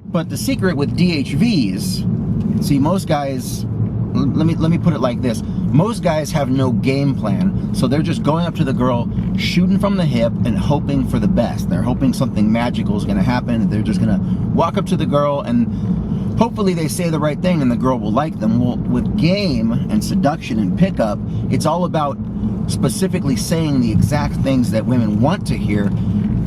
But the secret with DHVs, see, most guys, let me put it like this. Most guys have no game plan, so they're just going up to the girl, shooting from the hip and hoping for the best. They're hoping something magical is going to happen. They're just going to walk up to the girl and hopefully they say the right thing and the girl will like them. Well, with game and seduction and pickup, it's all about specifically saying the exact things that women want to hear,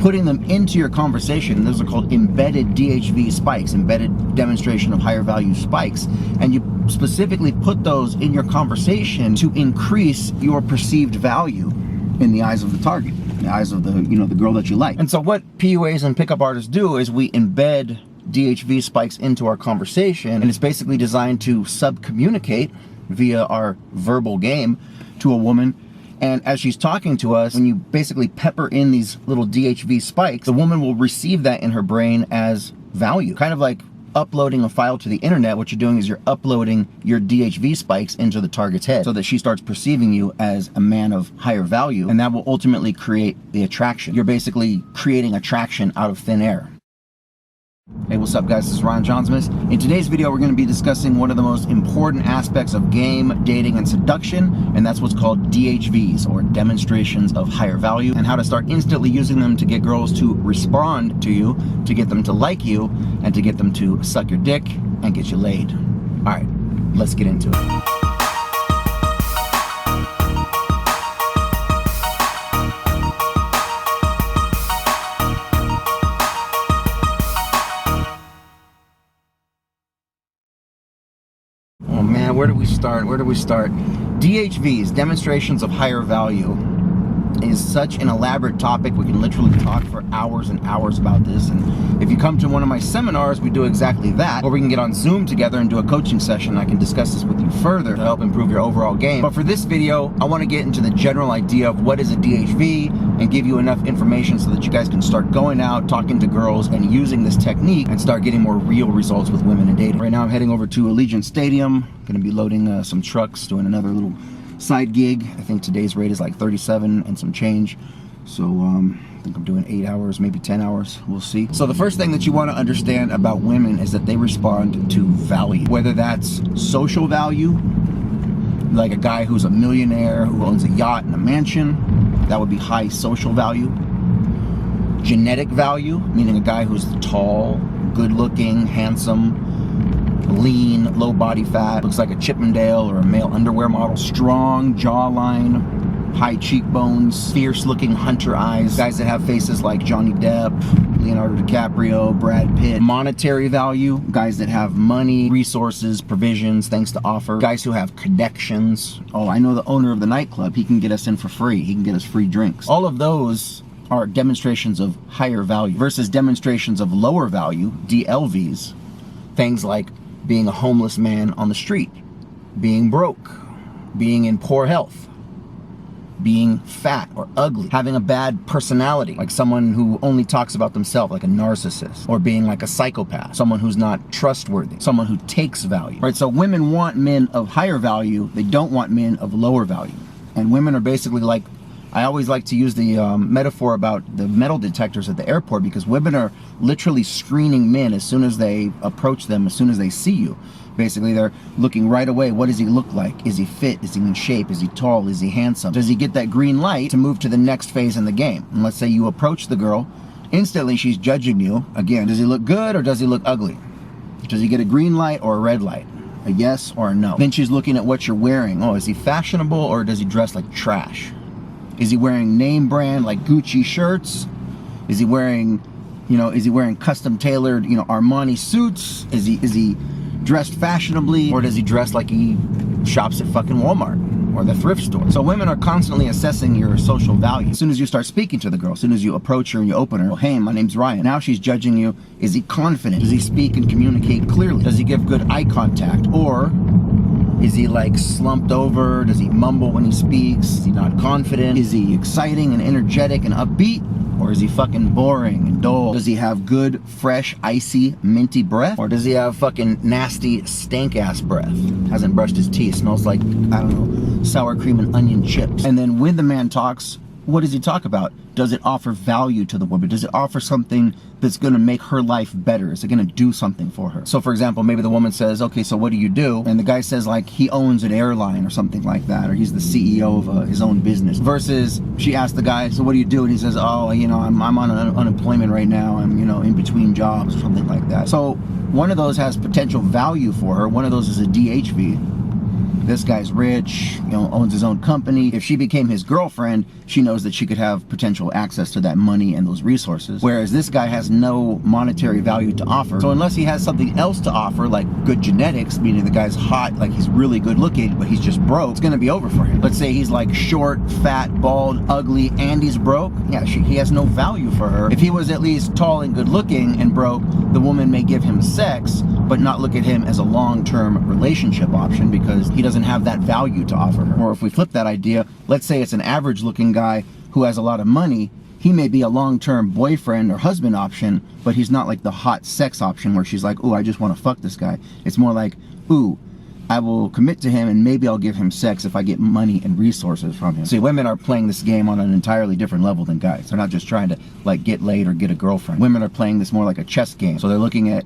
putting them into your conversation. Those are called embedded DHV spikes, embedded demonstration of higher value spikes. And you specifically put those in your conversation to increase your perceived value in the eyes of the target, in the eyes of the, the girl that you like. And so what PUAs and pickup artists do is we embed DHV spikes into our conversation, and it's basically designed to sub-communicate via our verbal game to a woman. And as she's talking to us, when you basically pepper in these little DHV spikes, the woman will receive that in her brain as value. Kind of like uploading a file to the internet. What you're doing is you're uploading your DHV spikes into the target's head so that she starts perceiving you as a man of higher value, and that will ultimately create the attraction. You're basically creating attraction out of thin air. Hey, what's up guys, this is JAUNZEMIS. In today's video, we're going to be discussing one of the most important aspects of game, dating, and seduction, and that's what's called DHVs, or demonstrations of higher value, and how to start instantly using them to get girls to respond to you, to get them to like you, and to get them to suck your dick and get you laid. All right, let's get into it. Oh man, where do we start? DHVs, demonstrations of higher value, is such an elaborate topic. We can literally talk for hours and hours about this. And if you come to one of my seminars, we do exactly that. Or we can get on Zoom together and do a coaching session. I can discuss this with you further to help improve your overall game. But for this video, I want to get into the general idea of what is a DHV and give you enough information so that you guys can start going out, talking to girls, and using this technique and start getting more real results with women in dating. Right now I'm heading over to Allegiant Stadium. Going to be loading some trucks, doing another little side gig. I think today's rate is like 37 and some change. So I think I'm doing 8 hours, maybe 10 hours. We'll see. So the first thing that you want to understand about women is that they respond to value. Whether that's social value, like a guy who's a millionaire, who owns a yacht and a mansion, that would be high social value. Genetic value, meaning a guy who's tall, good looking, handsome, lean, low body fat, looks like a Chippendale or a male underwear model, strong jawline, high cheekbones, fierce looking hunter eyes, guys that have faces like Johnny Depp, Leonardo DiCaprio, Brad Pitt. Monetary value, guys that have money, resources, provisions, things to offer, guys who have connections. Oh, I know the owner of the nightclub, he can get us in for free, he can get us free drinks. All of those are demonstrations of higher value versus demonstrations of lower value, DLVs, things like being a homeless man on the street, being broke, being in poor health, being fat or ugly, having a bad personality, like someone who only talks about themselves, like a narcissist, or being like a psychopath, someone who's not trustworthy, someone who takes value, right? So women want men of higher value, they don't want men of lower value. And women are basically like, I always like to use the metaphor about the metal detectors at the airport, because women are literally screening men as soon as they approach them, as soon as they see you. Basically, they're looking right away. What does he look like? Is he fit? Is he in shape? Is he tall? Is he handsome? Does he get that green light to move to the next phase in the game? And let's say you approach the girl, instantly she's judging you. Again, does he look good or does he look ugly? Does he get a green light or a red light? A yes or a no? Then she's looking at what you're wearing. Oh, is he fashionable or does he dress like trash? Is he wearing name brand like Gucci shirts? Is he wearing, is he wearing custom tailored, Armani suits? Is he dressed fashionably, or does he dress like he shops at fucking Walmart or the thrift store? So women are constantly assessing your social value. As soon as you start speaking to the girl, as soon as you approach her and you open her, well, hey, my name's Ryan. Now she's judging you. Is he confident? Does he speak and communicate clearly? Does he give good eye contact? Or is he like slumped over? Does he mumble when he speaks? Is he not confident? Is he exciting and energetic and upbeat? Or is he fucking boring and dull? Does he have good, fresh, icy, minty breath? Or does he have fucking nasty, stank-ass breath? Hasn't brushed his teeth, smells like, I don't know, sour cream and onion chips. And then when the man talks, what does he talk about? Does it offer value to the woman? Does it offer something that's going to make her life better? Is it going to do something for her? So for example, maybe the woman says, okay, so what do you do? And the guy says like he owns an airline or something like that, or he's the CEO of his own business. Versus she asks the guy, so what do you do? And he says, oh, you know, I'm on unemployment right now. I'm, you know, in between jobs or something like that. So one of those has potential value for her. One of those is a DHV. This guy's rich, you know, owns his own company. If she became his girlfriend, she knows that she could have potential access to that money and those resources. Whereas this guy has no monetary value to offer. So unless he has something else to offer, like good genetics, meaning the guy's hot, like he's really good looking, but he's just broke, it's gonna be over for him. Let's say he's like short, fat, bald, ugly, and he's broke. Yeah, he has no value for her. If he was at least tall and good looking and broke, the woman may give him sex, but not look at him as a long-term relationship option because he doesn't have that value to offer her. Or if we flip that idea, let's say it's an average looking guy who has a lot of money. He may be a long-term boyfriend or husband option, but he's not like the hot sex option where she's like, oh, I just want to fuck this guy. It's more like, ooh, I will commit to him and maybe I'll give him sex if I get money and resources from him. See, women are playing this game on an entirely different level than guys. They're not just trying to like get laid or get a girlfriend. Women are playing this more like a chess game. So they're looking at,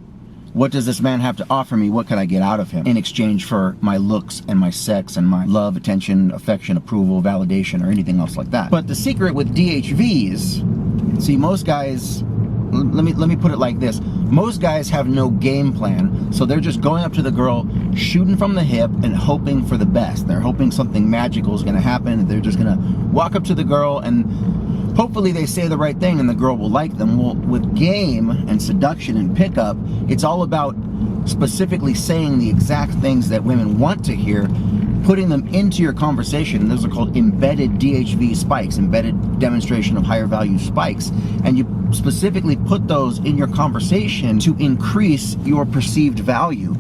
what does this man have to offer me? What can I get out of him in exchange for my looks and my sex and my love, attention, affection, approval, validation, or anything else like that? But the secret with DHVs, see, most guys, let me put it like this. Most guys have no game plan, so they're just going up to the girl, shooting from the hip and hoping for the best. They're hoping something magical is gonna happen. They're just gonna walk up to the girl and hopefully they say the right thing and the girl will like them. Well, with game and seduction and pickup, it's all about specifically saying the exact things that women want to hear, putting them into your conversation. Those are called embedded DHV spikes, embedded demonstration of higher value spikes. And you specifically put those in your conversation to increase your perceived value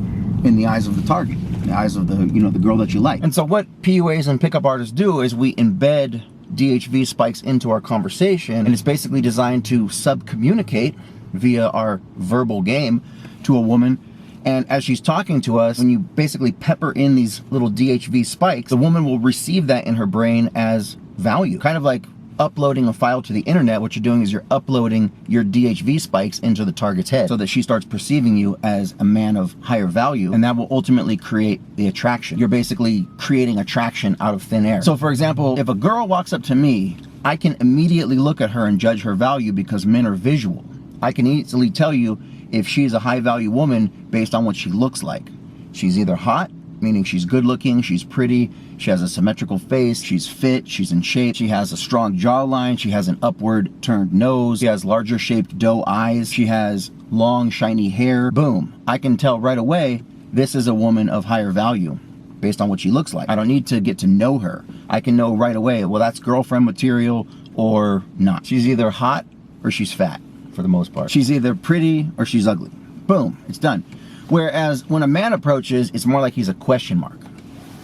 in the eyes of the target, in the eyes of the, you know, the girl that you like. And so what PUAs and pickup artists do is we embed DHV spikes into our conversation, and it's basically designed to sub-communicate via our verbal game to a woman. And as she's talking to us, when you basically pepper in these little DHV spikes, the woman will receive that in her brain as value. Kind of like uploading a file to the internet. What you're doing is you're uploading your DHV spikes into the target's head so that she starts perceiving you as a man of higher value, and that will ultimately create the attraction. You're basically creating attraction out of thin air. So for example, if a girl walks up to me, I can immediately look at her and judge her value because men are visual. I can easily tell you if she's a high value woman based on what she looks like. She's either hot, meaning she's good looking, she's pretty, she has a symmetrical face, she's fit, she's in shape, she has a strong jawline, she has an upward turned nose, she has larger shaped doe eyes, she has long shiny hair. Boom. I can tell right away this is a woman of higher value based on what she looks like. I don't need to get to know her. I can know right away, well, that's girlfriend material or not. She's either hot or she's fat for the most part. She's either pretty or she's ugly. Boom, it's done. Whereas when a man approaches, it's more like he's a question mark,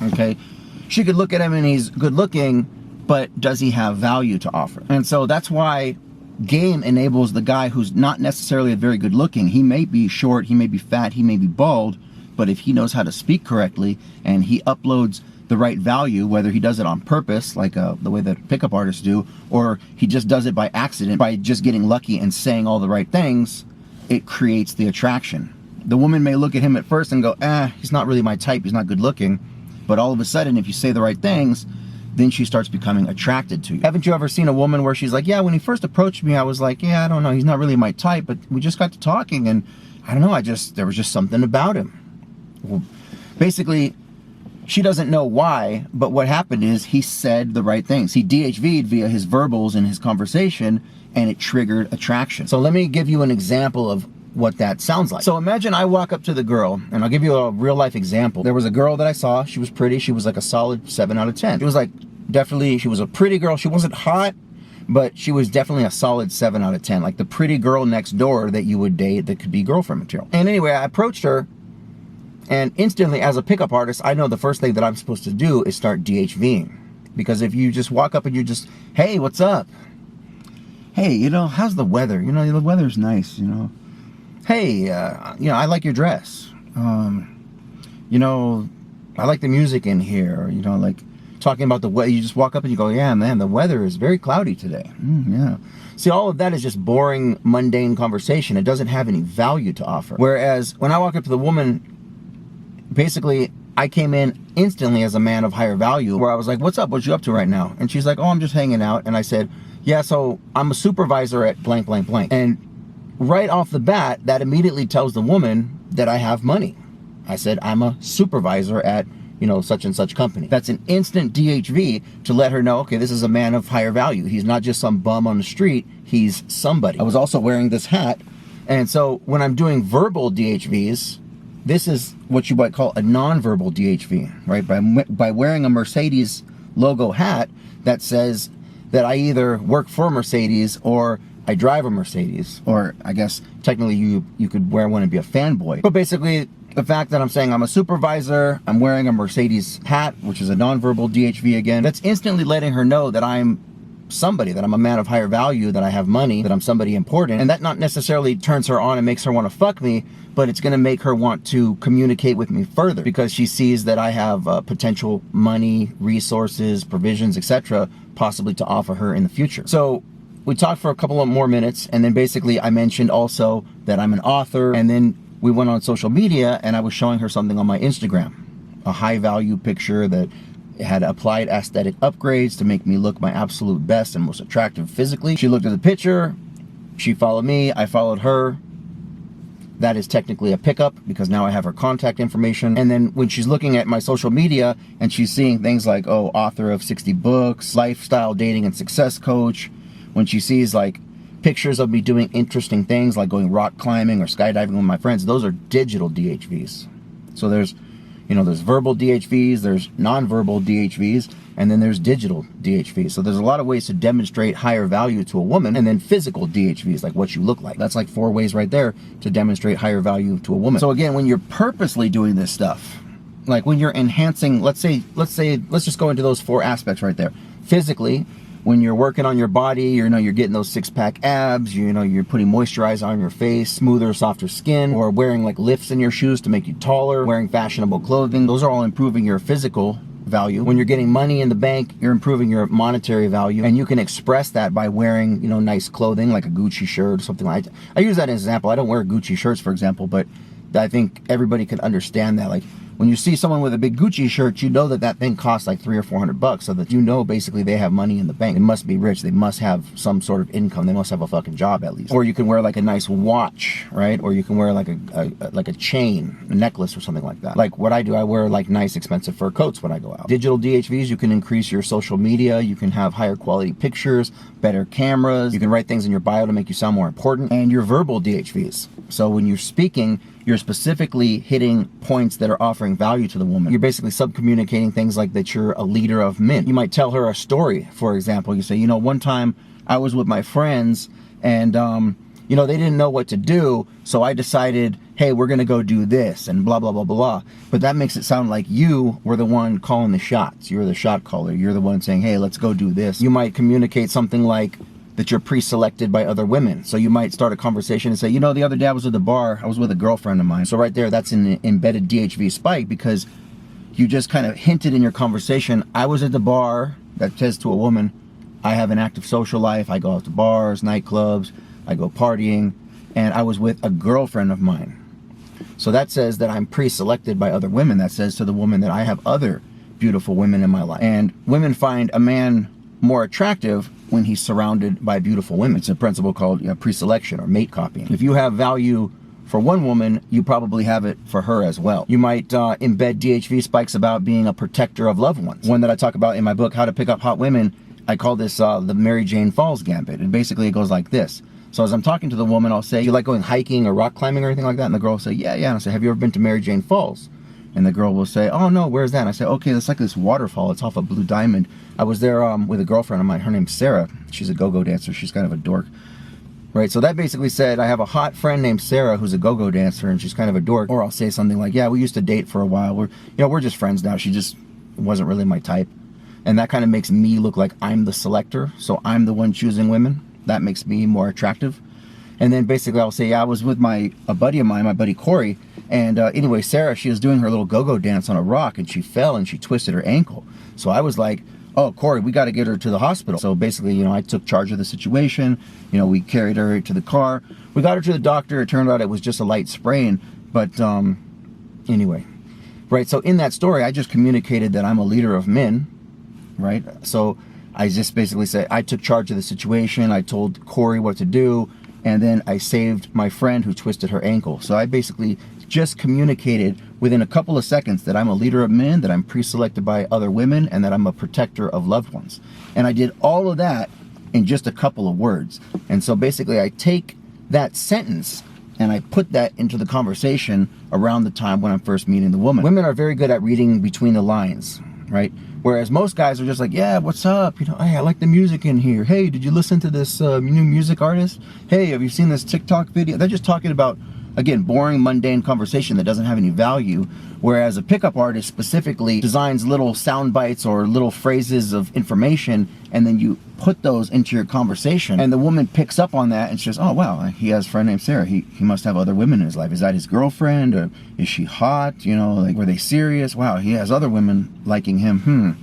okay? She could look at him and he's good looking, but does he have value to offer? And so that's why game enables the guy who's not necessarily very good looking. He may be short, he may be fat, he may be bald, but if he knows how to speak correctly and he uploads the right value, whether he does it on purpose, like the way that pickup artists do, or he just does it by accident, by just getting lucky and saying all the right things, it creates the attraction. The woman may look at him at first and go, he's not really my type, he's not good looking. But all of a sudden, if you say the right things, then she starts becoming attracted to you. Haven't you ever seen a woman where she's like, yeah, when he first approached me, I was like, yeah, I don't know, he's not really my type, but we just got to talking and I don't know, there was just something about him. Well, basically, she doesn't know why, but what happened is he said the right things. He DHV'd via his verbals and his conversation, and it triggered attraction. So let me give you an example of what that sounds like. So imagine I walk up to the girl, and I'll give you a real life example. There was a girl that I saw, she was pretty, she was like a solid 7 out of 10. She was like, definitely, she was a pretty girl. She wasn't hot, but she was definitely a solid 7 out of 10. Like the pretty girl next door that you would date that could be girlfriend material. And anyway, I approached her, and instantly as a pickup artist, I know the first thing that I'm supposed to do is start DHVing. Because if you just walk up and you just, hey, what's up? Hey, you know, how's the weather? You know, the weather's nice, you know. Hey, you know, I like your dress. You know, I like the music in here. You know, like, talking about the weather. You just walk up and you go, yeah, man, the weather is very cloudy today. Yeah. See, all of that is just boring, mundane conversation. It doesn't have any value to offer. Whereas when I walk up to the woman, basically, I came in instantly as a man of higher value, where I was like, what's up? What you up to right now? And she's like, oh, I'm just hanging out. And I said, yeah, so I'm a supervisor at blank, blank, blank. And right off the bat, that immediately tells the woman that I have money. I said, I'm a supervisor at, you know, such and such company. That's an instant DHV to let her know, okay, this is a man of higher value. He's not just some bum on the street, he's somebody. I was also wearing this hat. And so when I'm doing verbal DHVs, this is what you might call a non-verbal DHV, right? By wearing a Mercedes logo hat that says that I either work for Mercedes or I drive a Mercedes, or I guess technically you could wear one and be a fanboy. But basically, the fact that I'm saying I'm a supervisor, I'm wearing a Mercedes hat, which is a non-verbal DHV again, that's instantly letting her know that I'm somebody, that I'm a man of higher value, that I have money, that I'm somebody important. And that not necessarily turns her on and makes her want to fuck me, but it's going to make her want to communicate with me further, because she sees that I have potential money, resources, provisions, etc., possibly to offer her in the future. So we talked for a couple of more minutes, and then basically I mentioned also that I'm an author, and then we went on social media and I was showing her something on my Instagram, a high value picture that had applied aesthetic upgrades to make me look my absolute best and most attractive physically. She looked at the picture, she followed me, I followed her. That is technically a pickup because now I have her contact information. And then when she's looking at my social media and she's seeing things like, oh, author of 60 books, lifestyle, dating, and success coach, when she sees like pictures of me doing interesting things like going rock climbing or skydiving with my friends, those are digital DHVs. So there's, you know, there's verbal DHVs, there's non-verbal DHVs, and then there's digital DHVs. So there's a lot of ways to demonstrate higher value to a woman, and then physical DHVs, like what you look like. That's like 4 ways right there to demonstrate higher value to a woman. So again, when you're purposely doing this stuff, like when you're enhancing, let's just go into those 4 aspects right there. Physically, when you're working on your body, you know, you're getting those 6-pack abs, you know, you're putting moisturizer on your face, smoother, softer skin, or wearing like lifts in your shoes to make you taller, wearing fashionable clothing. Those are all improving your physical value. When you're getting money in the bank, you're improving your monetary value, and you can express that by wearing, you know, nice clothing like a Gucci shirt or something like that. I use that as an example. I don't wear Gucci shirts, for example, but I think everybody can understand that. Like, when you see someone with a big Gucci shirt, you know that that thing costs like $300 or $400, so that you know basically they have money in the bank. They must be rich. They must have some sort of income. They must have a fucking job at least. Or you can wear like a nice watch, right? Or you can wear like a chain, a necklace or something like that. Like what I do, I wear like nice expensive fur coats when I go out. Digital DHVs, you can increase your social media. You can have higher quality pictures, better cameras. You can write things in your bio to make you sound more important. And your verbal DHVs. So when you're speaking, you're specifically hitting points that are offering value to the woman. You're basically sub-communicating things like that you're a leader of men. You might tell her a story, for example. You say, you know, one time I was with my friends and, you know, they didn't know what to do. So I decided, hey, we're going to go do this and blah, blah, blah, blah. But that makes it sound like you were the one calling the shots. You're the shot caller. You're the one saying, hey, let's go do this. You might communicate something like that you're pre-selected by other women. So you might start a conversation and say, you know, the other day I was at the bar, I was with a girlfriend of mine. So right there, that's an embedded DHV spike, because you just kind of hinted in your conversation, I was at the bar. That says to a woman, I have an active social life. I go out to bars, nightclubs, I go partying, and I was with a girlfriend of mine. So that says that I'm pre-selected by other women. That says to the woman that I have other beautiful women in my life. And women find a man more attractive when he's surrounded by beautiful women. It's a principle called, you know, pre-selection or mate copying. If you have value for one woman, you probably have it for her as well. You might embed DHV spikes about being a protector of loved ones. One that I talk about in my book, How to Pick Up Hot Women, I call this the Mary Jane Falls Gambit. And basically it goes like this. So as I'm talking to the woman, I'll say, you like going hiking or rock climbing or anything like that? And the girl will say, yeah. And I say, have you ever been to Mary Jane Falls? And the girl will say, oh no, where's that? And I say, okay, it's like this waterfall. It's off of Blue Diamond. I was there with a girlfriend of mine. Her name's Sarah. She's a go-go dancer. She's kind of a dork. Right, so that basically said, I have a hot friend named Sarah who's a go-go dancer and she's kind of a dork. Or I'll say something like, yeah, we used to date for a while. We're just friends now. She just wasn't really my type. And that kind of makes me look like I'm the selector. So I'm the one choosing women. That makes me more attractive. And then basically I'll say, yeah, I was with a buddy of mine, my buddy Corey, And anyway, Sarah, she was doing her little go-go dance on a rock, and she fell and she twisted her ankle. So I was like, oh, Corey, we got to get her to the hospital. So basically, you know, I took charge of the situation. You know, we carried her to the car. We got her to the doctor. It turned out it was just a light sprain. But anyway, right. So in that story, I just communicated that I'm a leader of men, right? So I just basically said I took charge of the situation. I told Corey what to do. And then I saved my friend who twisted her ankle. So I basically just communicated within a couple of seconds that I'm a leader of men, that I'm pre-selected by other women, and that I'm a protector of loved ones. And I did all of that in just a couple of words. And so basically I take that sentence and I put that into the conversation around the time when I'm first meeting the woman. Women are very good at reading between the lines, right? Whereas most guys are just like, yeah, what's up? You know, hey, I like the music in here. Hey, did you listen to this new music artist? Hey, have you seen this TikTok video? They're just talking about, again, boring, mundane conversation that doesn't have any value. Whereas a pickup artist specifically designs little sound bites or little phrases of information, and then you put those into your conversation. And the woman picks up on that and says, oh, wow, he has a friend named Sarah. He must have other women in his life. Is that his girlfriend? Or is she hot? You know, like, were they serious? Wow, he has other women liking him.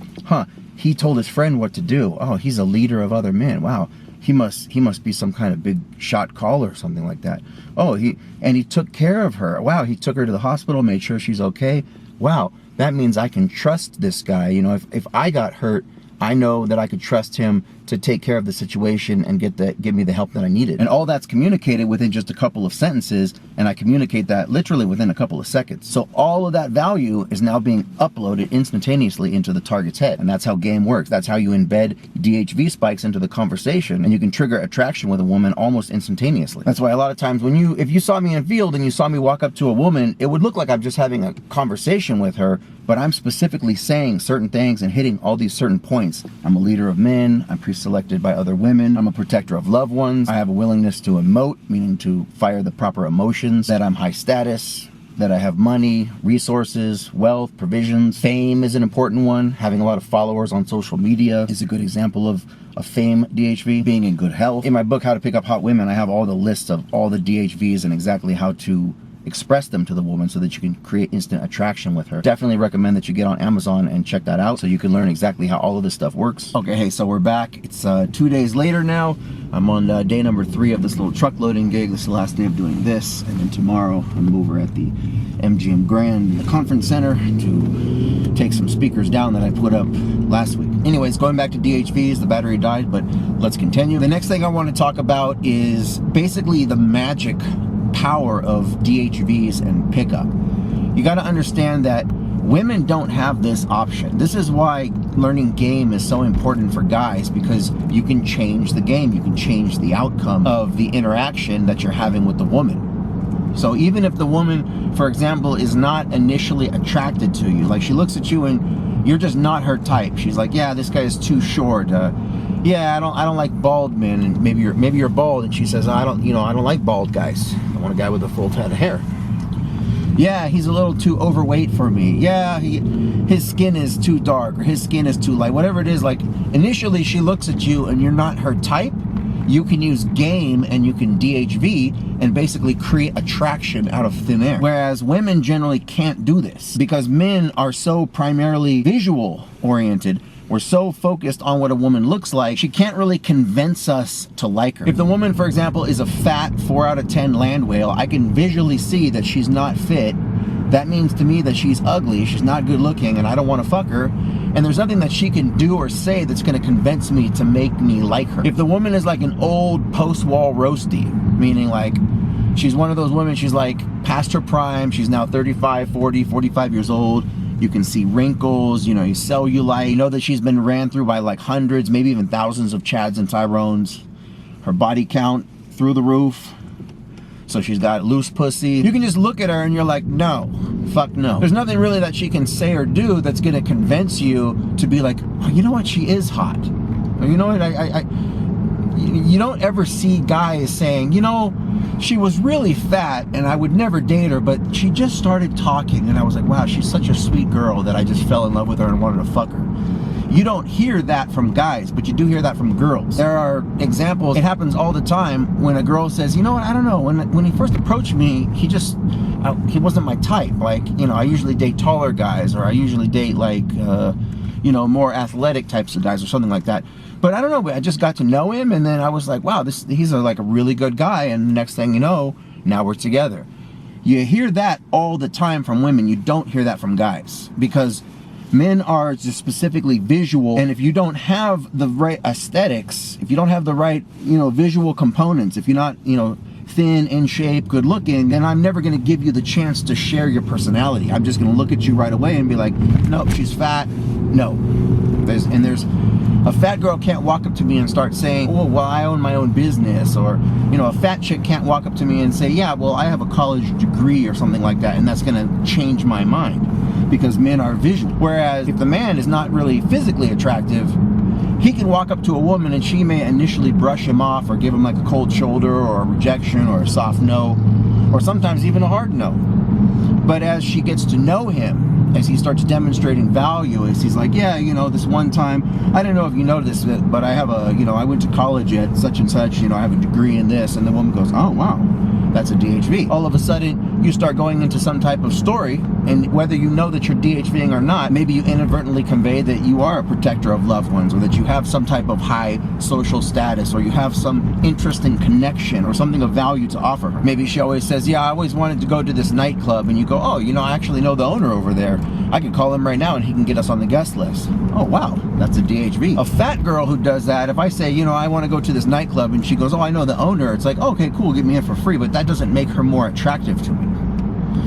He told his friend what to do. Oh, he's a leader of other men. Wow. He must be some kind of big shot caller or something like that. Oh, he took care of her. Wow, he took her to the hospital, made sure she's okay. Wow, that means I can trust this guy. You know, if I got hurt, I know that I could trust him to take care of the situation and give me the help that I needed. And all that's communicated within just a couple of sentences, and I communicate that literally within a couple of seconds. So all of that value is now being uploaded instantaneously into the target's head. And that's how game works. That's how you embed DHV spikes into the conversation, and you can trigger attraction with a woman almost instantaneously. That's why a lot of times if you saw me in field and you saw me walk up to a woman, it would look like I'm just having a conversation with her, but I'm specifically saying certain things and hitting all these certain points. I'm a leader of men. I'm pre-selected by other women. I'm a protector of loved ones. I have a willingness to emote, meaning to fire the proper emotions. That I'm high status. That I have money, resources, wealth, provisions. Fame is an important one. Having a lot of followers on social media is a good example of a fame DHV. Being in good health. In my book, How to Pick Up Hot Women, I have all the lists of all the DHVs and exactly how to express them to the woman so that you can create instant attraction with her. Definitely recommend that you get on Amazon and check that out so you can learn exactly how all of this stuff works. Okay, hey, so we're back. It's 2 days later now. I'm on day number 3 of this little truck loading gig. This is the last day of doing this, and then tomorrow I'm over at the MGM Grand Conference Center to take some speakers down that I put up last week. Anyways, going back to DHVs, the battery died, but let's continue. The next thing I want to talk about is basically the magic power of DHVs and pickup. You got to understand that women don't have this option. This is why learning game is so important for guys, because you can change the game. You can change the outcome of the interaction that you're having with the woman. So even if the woman, for example, is not initially attracted to you, like she looks at you and you're just not her type. She's like, yeah, this guy is too short. Yeah, I don't like bald men. And maybe you're bald, and she says, I don't like bald guys. I want a guy with a full head of hair. Yeah, he's a little too overweight for me. Yeah, his skin is too dark, or his skin is too light. Whatever it is, like initially she looks at you and you're not her type. You can use game and you can DHV and basically create attraction out of thin air. Whereas women generally can't do this because men are so primarily visual oriented. We're so focused on what a woman looks like, she can't really convince us to like her. If the woman, for example, is a fat 4 out of 10 land whale, I can visually see that she's not fit. That means to me that she's ugly, she's not good looking, and I don't want to fuck her. And there's nothing that she can do or say that's going to convince me to make me like her. If the woman is like an old post-wall roasty, meaning like she's one of those women, she's like past her prime, she's now 35, 40, 45 years old, you can see wrinkles, you know, cellulite, you know that she's been ran through by like hundreds, maybe even thousands of Chads and Tyrones. Her body count through the roof. So she's got loose pussy. You can just look at her and you're like, no, fuck no. There's nothing really that she can say or do that's gonna convince you to be like, oh, you know what, she is hot. Or you know what, you don't ever see guys saying, you know, she was really fat and I would never date her, but she just started talking and I was like, wow, she's such a sweet girl that I just fell in love with her and wanted to fuck her. You don't hear that from guys, but you do hear that from girls. There are examples. It happens all the time when a girl says, you know what, I don't know, when he first approached me, he wasn't my type. Like, you know, I usually date taller guys, or I usually date like, you know, more athletic types of guys or something like that. But I don't know, I just got to know him, and then I was like, wow, he's like a really good guy, and next thing you know, now we're together. You hear that all the time from women. You don't hear that from guys, because men are just specifically visual, and if you don't have the right aesthetics, if you don't have the right, you know, visual components, if you're not, you know, thin, in shape, good looking, then I'm never going to give you the chance to share your personality. I'm just going to look at you right away and be like, nope, she's fat. No. There's a fat girl can't walk up to me and start saying, oh, well, I own my own business, or, you know, a fat chick can't walk up to me and say, yeah, well, I have a college degree or something like that, and that's going to change my mind, because men are visual. Whereas if the man is not really physically attractive, he can walk up to a woman and she may initially brush him off, or give him like a cold shoulder, or a rejection, or a soft no, or sometimes even a hard no. But as she gets to know him, as he starts demonstrating value, as he's like, yeah, you know, this one time, I don't know if you noticed it, but I have a, you know, I went to college at such and such, you know, I have a degree in this, and the woman goes, oh, wow, that's a DHV. All of a sudden, you start going into some type of story, and whether you know that you're DHVing or not, maybe you inadvertently convey that you are a protector of loved ones, or that you have some type of high social status, or you have some interest in connection, or something of value to offer her. Maybe she always says, yeah, I always wanted to go to this nightclub, and you go, oh, you know, I actually know the owner over there. I could call him right now and he can get us on the guest list. Oh, wow, that's a DHV. A fat girl who does that, if I say, you know, I want to go to this nightclub, and she goes, oh, I know the owner, it's like, okay, cool, get me in for free, but that doesn't make her more attractive to me.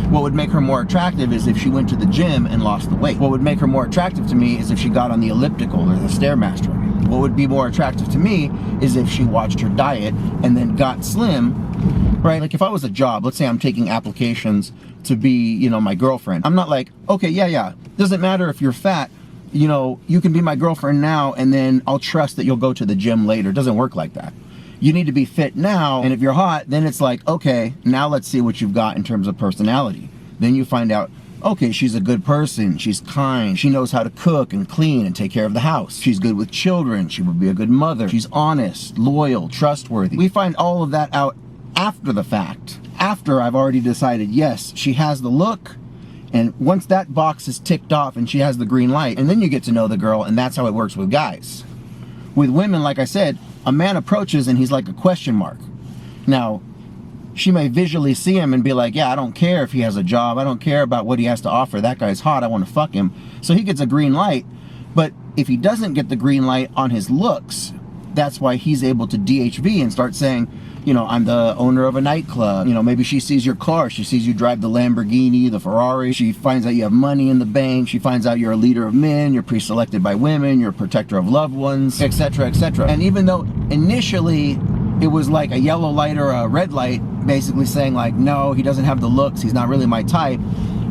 What would make her more attractive is if she went to the gym and lost the weight. What would make her more attractive to me is if she got on the elliptical or the Stairmaster. What would be more attractive to me is if she watched her diet and then got slim, right? Like if I was a job, let's say I'm taking applications to be, you know, my girlfriend. I'm not like, okay, yeah, doesn't matter if you're fat, you know, you can be my girlfriend now, and then I'll trust that you'll go to the gym later. It doesn't work like that. You need to be fit now, and if you're hot, then it's like, okay, now let's see what you've got in terms of personality. Then you find out, okay, she's a good person, she's kind, she knows how to cook and clean and take care of the house. She's good with children, she would be a good mother, she's honest, loyal, trustworthy. We find all of that out after the fact, after I've already decided, yes, she has the look, and once that box is ticked off and she has the green light, and then you get to know the girl, and that's how it works with guys. With women, like I said, a man approaches and he's like a question mark. Now, she may visually see him and be like, yeah, I don't care if he has a job. I don't care about what he has to offer. That guy's hot. I want to fuck him. So he gets a green light. But if he doesn't get the green light on his looks, that's why he's able to DHV and start saying, you know, I'm the owner of a nightclub. You know, maybe she sees your car. She sees you drive the Lamborghini, the Ferrari. She finds out you have money in the bank. She finds out you're a leader of men. You're pre-selected by women. You're a protector of loved ones, etc., etc. And even though initially it was like a yellow light or a red light, basically saying like, no, he doesn't have the looks. He's not really my type.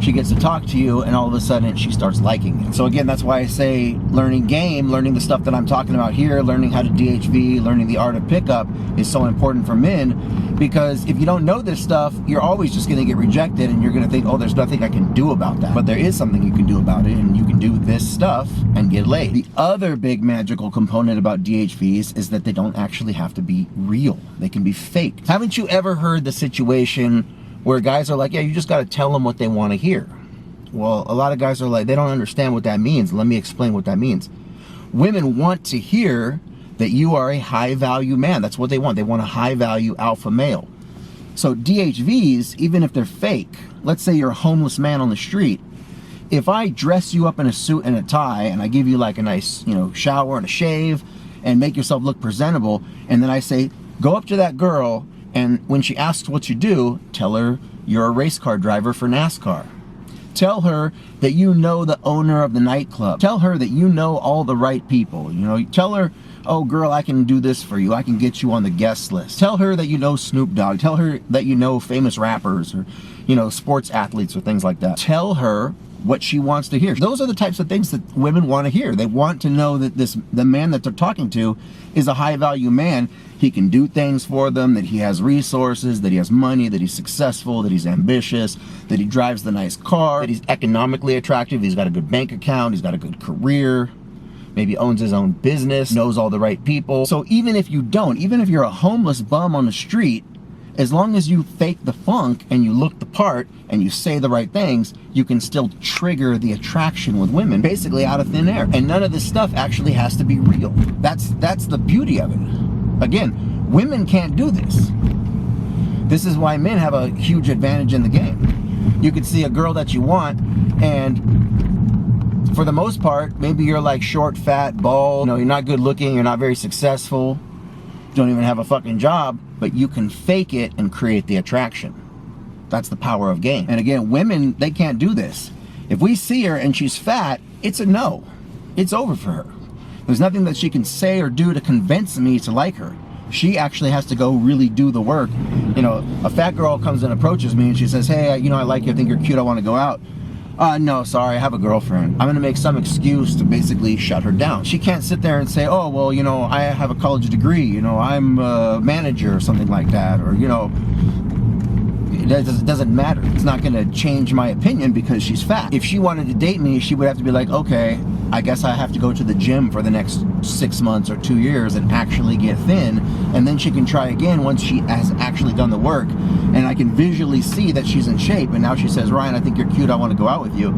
She gets to talk to you, and all of a sudden she starts liking it. So again, that's why I say learning game, learning the stuff that I'm talking about here, learning how to DHV, learning the art of pickup is so important for men, because if you don't know this stuff, you're always just gonna get rejected, and you're gonna think, oh, there's nothing I can do about that. But there is something you can do about it, and you can do this stuff and get laid. The other big magical component about DHVs is that they don't actually have to be real. They can be faked. Haven't you ever heard the situation where guys are like, yeah, you just got to tell them what they want to hear? Well, a lot of guys are like, they don't understand what that means. Let me explain what that means. Women want to hear that you are a high value man. That's what they want. They want a high value alpha male. So DHVs, even if they're fake, let's say you're a homeless man on the street, if I dress you up in a suit and a tie, and I give you like a nice, you know, shower and a shave, and make yourself look presentable, and then I say, go up to that girl, and when she asks what you do, tell her you're a race car driver for NASCAR. Tell her that you know the owner of the nightclub. Tell her that you know all the right people. You know, tell her, oh girl, I can do this for you. I can get you on the guest list. Tell her that you know Snoop Dogg. Tell her that you know famous rappers, or, you know, sports athletes or things like that. Tell her what she wants to hear. Those are the types of things that women want to hear. They want to know that the man that they're talking to is a high value man. He can do things for them, that he has resources, that he has money, that he's successful, that he's ambitious, that he drives the nice car, that he's economically attractive, he's got a good bank account, he's got a good career. maybe owns his own business, knows all the right people. So even if you don't, even if you're a homeless bum on the street, as long as you fake the funk and you look the part and you say the right things, you can still trigger the attraction with women, basically out of thin air. And none of this stuff actually has to be real. That's the beauty of it. Again, women can't do this. This is why men have a huge advantage in the game. You could see a girl that you want, and for the most part, maybe you're like short, fat, bald, you know, you're not good looking, you're not very successful, don't even have a fucking job, but you can fake it and create the attraction. That's the power of game. And again, women, they can't do this. If we see her and she's fat, it's a no. It's over for her. There's nothing that she can say or do to convince me to like her. She actually has to go really do the work. You know, a fat girl comes and approaches me and she says, hey, you know, I like you, I think you're cute, I want to go out. No, sorry, I have a girlfriend. I'm gonna make some excuse to basically shut her down. She can't sit there and say, oh, well, you know, I have a college degree, you know, I'm a manager or something like that, or, you know, it doesn't matter. It's not gonna change my opinion because she's fat. If she wanted to date me, she would have to be like, okay, I guess I have to go to the gym for the next 6 months or 2 years and actually get thin, and then she can try again once she has actually done the work, and I can visually see that she's in shape, and now she says, Ryan, I think you're cute, I want to go out with you.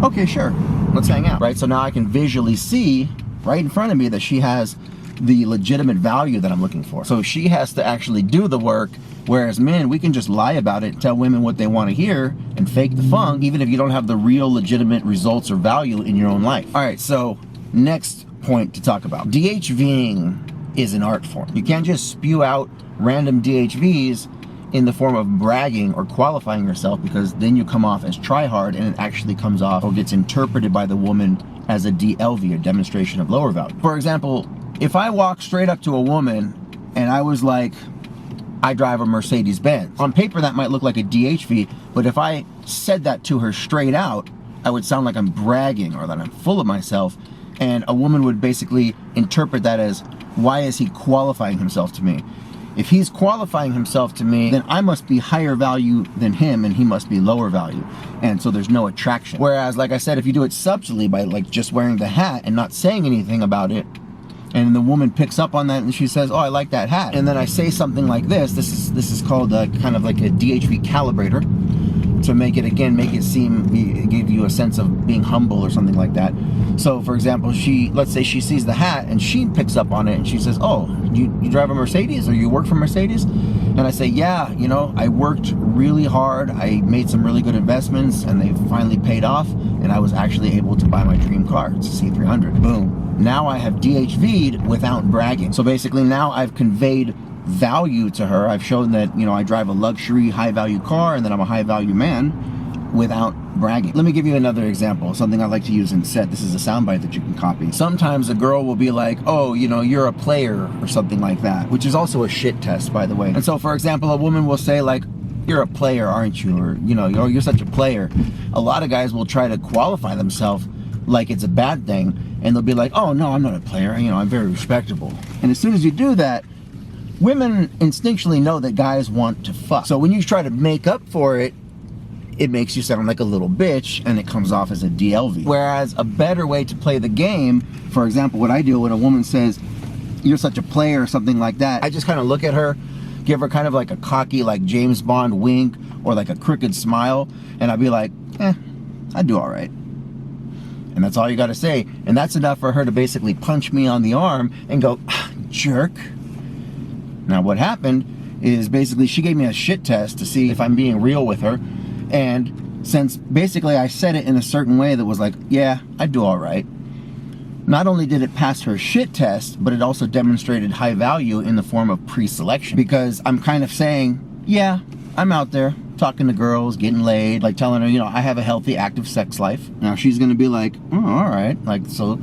Okay, sure, let's hang out, right? So now I can visually see right in front of me that she has the legitimate value that I'm looking for. So she has to actually do the work, whereas men, we can just lie about it, tell women what they want to hear, and fake the funk, even if you don't have the real legitimate results or value in your own life. All right, so next point to talk about. DHVing is an art form. You can't just spew out random DHVs in the form of bragging or qualifying yourself, because then you come off as try hard and it actually comes off or gets interpreted by the woman as a DLV, a demonstration of lower value. For example, if I walk straight up to a woman and I was like, I drive a Mercedes-Benz. On paper, that might look like a DHV, but if I said that to her straight out, I would sound like I'm bragging or that I'm full of myself, and a woman would basically interpret that as, why is he qualifying himself to me? If he's qualifying himself to me, then I must be higher value than him and he must be lower value. And so there's no attraction. Whereas, like I said, if you do it subtly by like just wearing the hat and not saying anything about it, and the woman picks up on that and she says, oh, I like that hat. And then I say something like this. This is called kind of like a DHV calibrator, to make it, again, make it seem, give you a sense of being humble or something like that. So for example, let's say she sees the hat and she picks up on it and she says, oh, you drive a Mercedes, or you work for Mercedes? And I say, yeah, you know, I worked really hard, I made some really good investments and they finally paid off, and I was actually able to buy my dream car. It's a C300. Boom. Now I have DHV'd without bragging. So basically now I've conveyed value to her. I've shown that, you know, I drive a luxury high value car and that I'm a high value man without bragging. Let me give you another example, something I like to use in set. This is a soundbite that you can copy. Sometimes a girl will be like, oh, you know, you're a player or something like that, which is also a shit test, by the way. And so for example, a woman will say like, you're a player, aren't you? Or, you know, you're such a player. A lot of guys will try to qualify themselves like it's a bad thing, and they'll be like, oh no, I'm not a player, you know, I'm very respectable. And as soon as you do that, women instinctually know that guys want to fuck. So when you try to make up for it, it makes you sound like a little bitch and it comes off as a DLV. Whereas a better way to play the game, for example, what I do when a woman says, you're such a player or something like that, I just kind of look at her, give her kind of like a cocky, like James Bond wink or like a crooked smile, and I'll be like, I do all right. And that's all you gotta say. And that's enough for her to basically punch me on the arm and go, jerk. Now what happened is basically she gave me a shit test to see if I'm being real with her. And since basically I said it in a certain way that was like, yeah, I do all right, not only did it pass her shit test, but it also demonstrated high value in the form of pre-selection. Because I'm kind of saying, yeah, I'm out there talking to girls, getting laid, like telling her, you know, I have a healthy, active sex life. Now she's gonna be like, oh, all right, like, so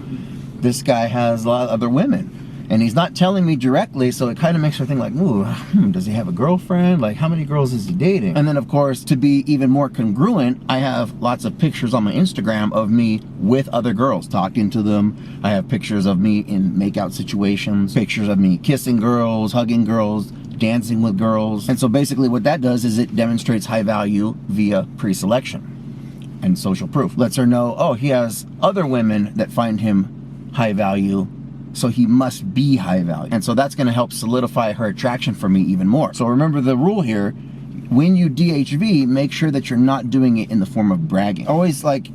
this guy has a lot of other women. And he's not telling me directly, so it kind of makes her think like, ooh, does he have a girlfriend? Like, how many girls is he dating? And then, of course, to be even more congruent, I have lots of pictures on my Instagram of me with other girls, talking to them. I have pictures of me in makeout situations, pictures of me kissing girls, hugging girls, dancing with girls. And so basically what that does is it demonstrates high value via pre-selection and social proof. Lets her know, oh, he has other women that find him high value, so he must be high value. And so that's going to help solidify her attraction for me even more. So remember the rule here: when you DHV, make sure that you're not doing it in the form of bragging. Always like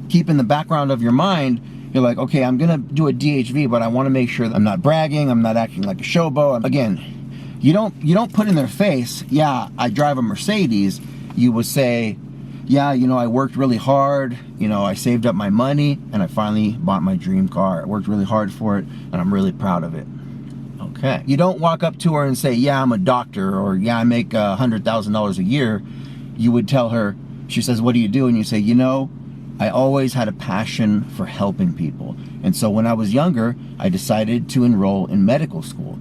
keep in the background of your mind, you're like, okay, I'm gonna do a DHV, but I want to make sure that I'm not bragging, I'm not acting like a showboat. Again, you don't put in their face, yeah, I drive a Mercedes. You would say, yeah, you know, I worked really hard, you know, I saved up my money and I finally bought my dream car. I worked really hard for it and I'm really proud of it. Okay. You don't walk up to her and say, yeah, I'm a doctor, or yeah, I make $100,000 a year. You would tell her, she says, what do you do? And you say, you know, I always had a passion for helping people. And so when I was younger, I decided to enroll in medical school.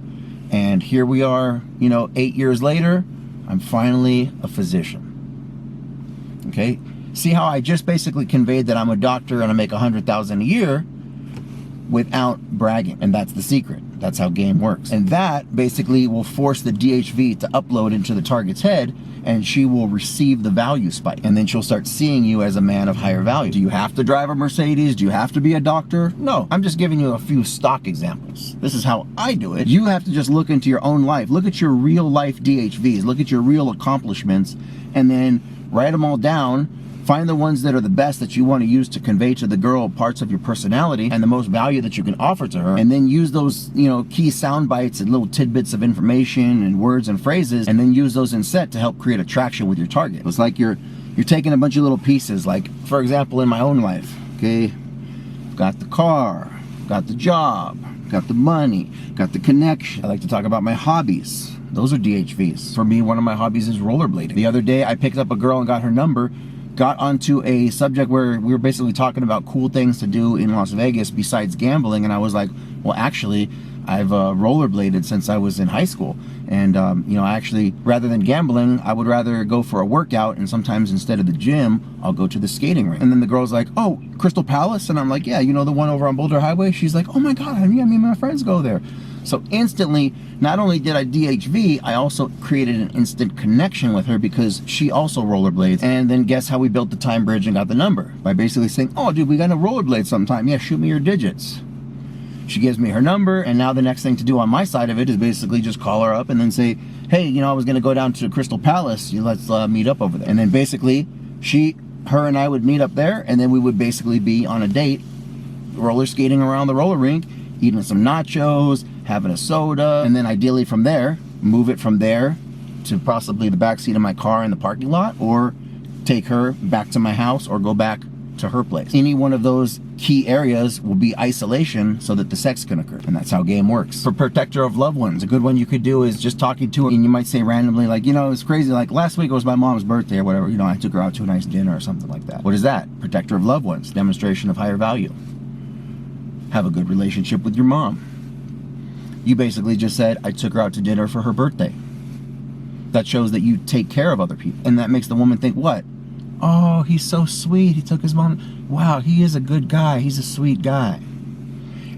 And here we are, you know, 8 years later, I'm finally a physician. Okay? See how I just basically conveyed that I'm a doctor and I make $100,000 a year without bragging. And that's the secret. That's how game works. And that basically will force the DHV to upload into the target's head, and she will receive the value spike. And then she'll start seeing you as a man of higher value. Do you have to drive a Mercedes? Do you have to be a doctor? No, I'm just giving you a few stock examples. This is how I do it. You have to just look into your own life. Look at your real life DHVs. Look at your real accomplishments, and then write them all down. Find the ones that are the best that you want to use to convey to the girl parts of your personality and the most value that you can offer to her. And then use those, you know, key sound bites and little tidbits of information and words and phrases, and then use those in set to help create attraction with your target. It's like you're taking a bunch of little pieces. Like, for example, in my own life, okay, got the car, got the job, got the money, got the connection. I like to talk about my hobbies. Those are DHVs. For me, one of my hobbies is rollerblading. The other day, I picked up a girl and got her number, got onto a subject where we were basically talking about cool things to do in Las Vegas besides gambling, and I was like, well, actually, I've rollerbladed since I was in high school, and you know, I actually, rather than gambling, I would rather go for a workout, and sometimes instead of the gym, I'll go to the skating rink. And then the girl's like, oh, Crystal Palace? And I'm like, yeah, you know, the one over on Boulder Highway? She's like, oh my God, me and my friends go there. So instantly, not only did I DHV, I also created an instant connection with her because she also rollerblades. And then guess how we built the time bridge and got the number? By basically saying, oh dude, we gotta rollerblade sometime. Yeah, shoot me your digits. She gives me her number, and now the next thing to do on my side of it is basically just call her up and then say, hey, you know, I was gonna go down to Crystal Palace, let's meet up over there. And then basically, her and I would meet up there, and then we would basically be on a date, roller skating around the roller rink, eating some nachos, having a soda, and then ideally from there, move it from there to possibly the back seat of my car in the parking lot, or take her back to my house or go back to her place. Any one of those key areas will be isolation so that the sex can occur. And that's how game works. For protector of loved ones, a good one you could do is just talking to her, and you might say randomly, like, you know, it's crazy, like last week it was my mom's birthday or whatever, you know, I took her out to a nice dinner or something like that. What is that? Protector of loved ones, demonstration of higher value. Have a good relationship with your mom. You basically just said, I took her out to dinner for her birthday. That shows that you take care of other people. And that makes the woman think, what? Oh, he's so sweet. He took his mom. Wow, he is a good guy. He's a sweet guy.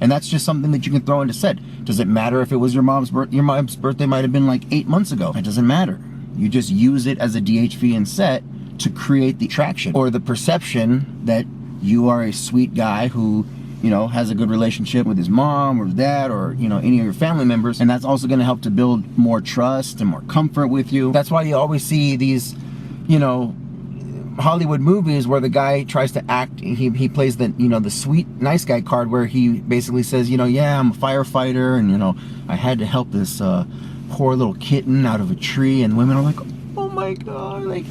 And that's just something that you can throw into set. Does it matter if it was your mom's birthday? Your mom's birthday might have been like 8 months ago. It doesn't matter. You just use it as a DHV in set to create the attraction or the perception that you are a sweet guy who, you know, has a good relationship with his mom or his dad or, you know, any of your family members. And that's also going to help to build more trust and more comfort with you. That's why you always see these, you know, Hollywood movies where the guy tries to act, he plays the, you know, the sweet nice guy card, where he basically says, you know, yeah, I'm a firefighter, and, you know, I had to help this poor little kitten out of a tree, and women are like, oh my God, like,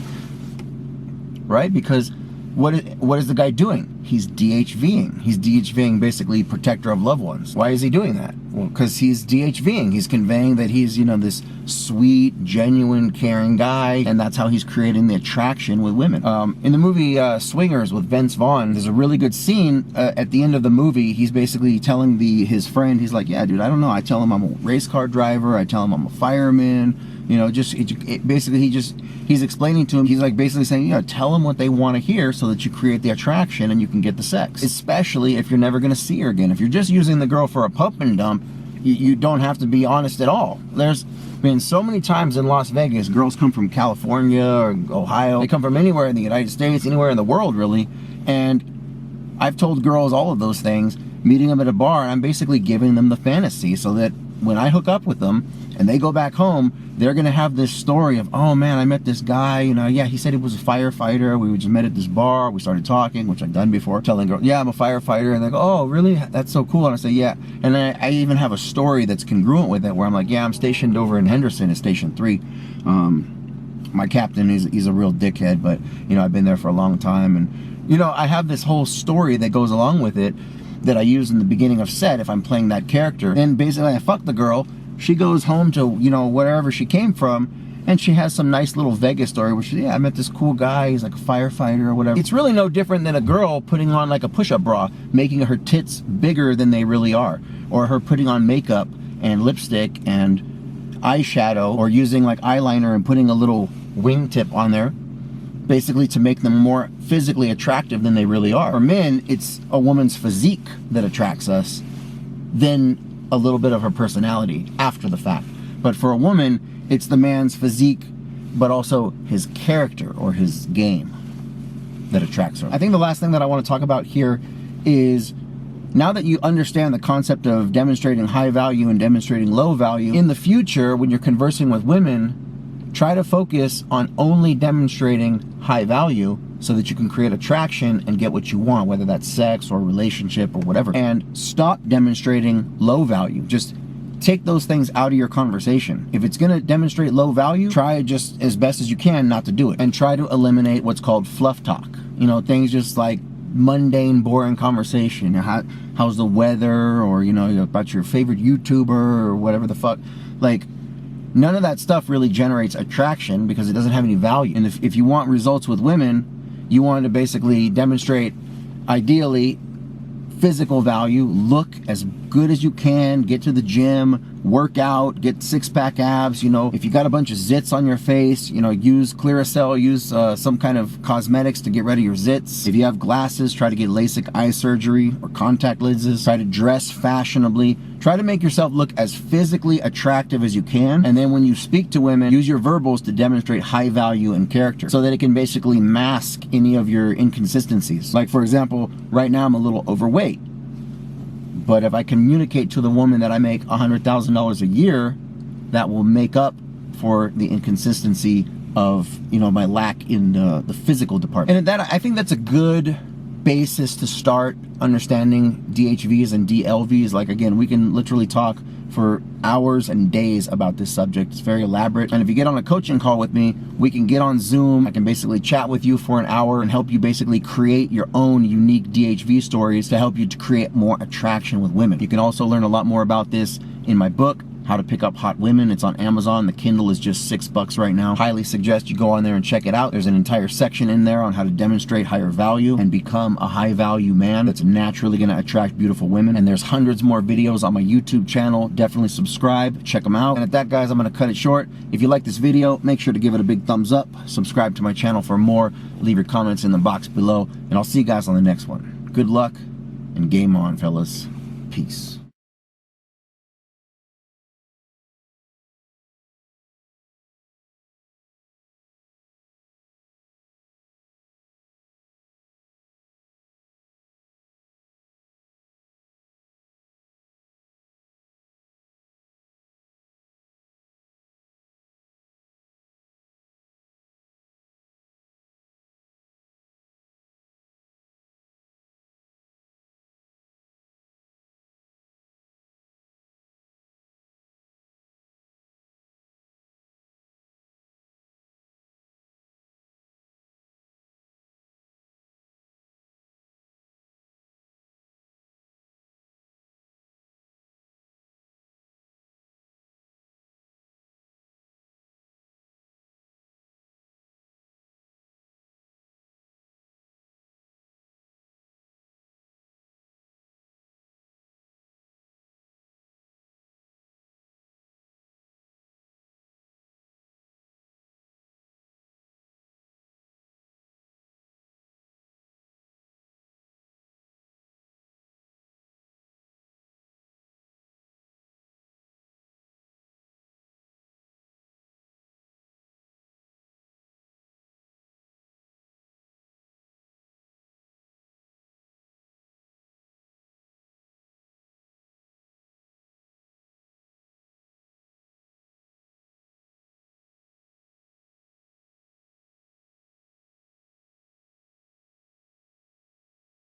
right? Because what is the guy doing? He's DHVing. He's DHVing basically protector of loved ones. Why is he doing that? Well, because he's DHVing. He's conveying that he's, you know, this sweet, genuine, caring guy, and that's how he's creating the attraction with women. In the movie Swingers with Vince Vaughn, there's a really good scene at the end of the movie. He's basically telling his friend, he's like, yeah, dude, I don't know. I tell him I'm a race car driver. I tell him I'm a fireman. You know, basically he's explaining to him, he's like basically saying, you know, tell them what they want to hear so that you create the attraction and you can get the sex. Especially if you're never going to see her again. If you're just using the girl for a pump and dump, you don't have to be honest at all. There's been so many times in Las Vegas, girls come from California or Ohio. They come from anywhere in the United States, anywhere in the world really. And I've told girls all of those things. meeting them at a bar, and I'm basically giving them the fantasy so that when I hook up with them and they go back home, they're gonna have this story of, oh man, I met this guy, you know, yeah, he said he was a firefighter, we just met at this bar, we started talking, which I've done before, telling girls, yeah, I'm a firefighter, and they go, oh, really? That's so cool. And I say, yeah, and I even have a story that's congruent with it, where I'm like, yeah, I'm stationed over in Henderson at Station 3. My captain, he's a real dickhead, but, you know, I've been there for a long time, and, you know, I have this whole story that goes along with it that I use in the beginning of set if I'm playing that character. And basically I fuck the girl, she goes home to, you know, wherever she came from, and she has some nice little Vegas story where she, yeah, I met this cool guy, he's like a firefighter or whatever. It's really no different than a girl putting on like a push-up bra, making her tits bigger than they really are, or her putting on makeup and lipstick and eyeshadow, or using like eyeliner and putting a little wingtip on there, basically to make them more physically attractive than they really are. For men, it's a woman's physique that attracts us, then a little bit of her personality after the fact. But for a woman, it's the man's physique, but also his character or his game that attracts her. I think the last thing that I want to talk about here is, now that you understand the concept of demonstrating high value and demonstrating low value, in the future, when you're conversing with women, try to focus on only demonstrating high value so that you can create attraction and get what you want, whether that's sex or relationship or whatever. And stop demonstrating low value. Just take those things out of your conversation. If it's gonna demonstrate low value, try just as best as you can not to do it. And try to eliminate what's called fluff talk. You know, things just like mundane, boring conversation. How's the weather, or, you know, about your favorite YouTuber or whatever the fuck. Like, none of that stuff really generates attraction because it doesn't have any value. And if you want results with women, you want to basically demonstrate, ideally, physical value. Look as good as you can, get to the gym, work out, get six-pack abs. You know, if you got a bunch of zits on your face, you know, use Clearasil, use some kind of cosmetics to get rid of your zits. If you have glasses, try to get LASIK eye surgery or contact lenses. Try to dress fashionably. Try to make yourself look as physically attractive as you can, and then when you speak to women, use your verbals to demonstrate high value and character so that it can basically mask any of your inconsistencies. Like, for example, right now I'm a little overweight, but if I communicate to the woman that I make $100,000 a year, that will make up for the inconsistency of, you know, my lack in the physical department. And I think that's a good basis to start understanding DHVs and DLVs. Like, again, we can literally talk for hours and days about this subject. It's very elaborate. And if you get on a coaching call with me, we can get on Zoom. I can basically chat with you for an hour and help you basically create your own unique DHV stories to help you to create more attraction with women. You can also learn a lot more about this in my book, How to Pick Up Hot Women. It's on Amazon. The Kindle is just $6 right now. Highly suggest you go on there and check it out. There's an entire section in there on how to demonstrate higher value and become a high value man that's naturally going to attract beautiful women. And there's hundreds more videos on my YouTube channel. Definitely subscribe, check them out. And at that, guys, I'm going to cut it short. If you like this video, make sure to give it a big thumbs up. Subscribe to my channel for more. Leave your comments in the box below. And I'll see you guys on the next one. Good luck and game on, fellas. Peace.